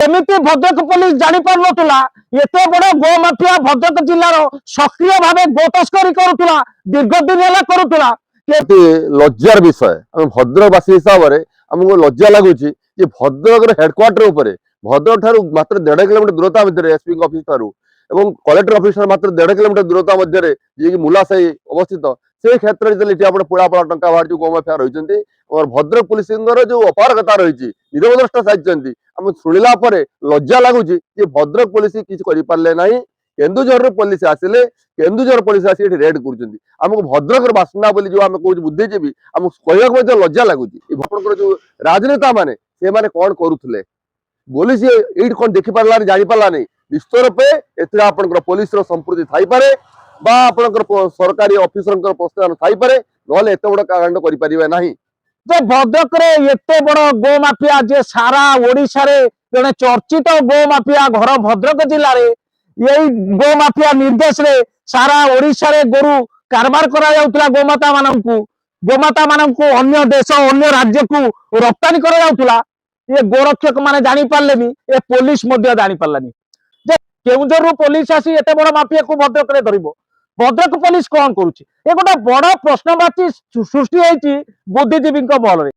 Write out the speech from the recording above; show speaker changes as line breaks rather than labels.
एमती भद्रक पुलिस जानी पार नथुला एते बड़ गो माफिया भद्रक जिल्लार सक्रिय भाव गो तस्करी करुला दीर्घ दिन है करुला।
लज्जार विषय आम भद्रकवासी हिसाब से आमको लज्जा लगुच भद्रक हेडक्वार्टर उपर भद्रक ठारू मात्र 1.5 किलोमीटर दूरता मध्य एसपी ऑफिस ठारू एवं कलेक्टर ऑफिस मात्र 1.5 किलोमीटर दूरता मध्य जी मुलासाही अवस्थित से क्षेत्र में पोड़ा पोड़ा टंका बाहर गोमाफिया रही भद्रक पुलिस जो अपारगता रही निरवद्रष्टा साजिश आम शुणिला लज्जा लगुच भद्रक पुलिस किसी करें ना केन्दुझर पुलिस आसिले केन्दुझर पुलिस आसी रेड करमको भद्रक बासिंदा बोली जो आम कह बुद्धिजीवी आमको कहवाक लज्जा लगुच जो राजनेता माने से माने कौन करुले बोली सी ये कौन देखी पारा जानी पारा नहीं निश्चय रूपे आपंकर पुलिस संपूर्ति थी पारे आपंकर सरकारी ऑफिसर प्रोत्साहन थी पारे ना एत बड़ कांड करें
भद्रक एते बड़ गो माफिया जे सारा ओडिशा रे जने चर्चित गो माफिया घर भद्रक जिले में यही गो माफिया निर्देश रे सारा ओडिशा रे गोरु कारबार करा जाउतला गोमाता मानू अन्य देश अन्य राज्य को रप्तानी करा जाउतला ये गोरक्षक माने जानी पारलेनी ए पुलिस मध्य जानी पारलानी जे केउंझर पुलिस आसी एते बड़ माफिया को भद्रक रे धरिबो भद्रक पुलिस कौन करुच्ची ये गोटे बड़ प्रश्नवाची सृष्टि होती बुद्धिजीवी महल में।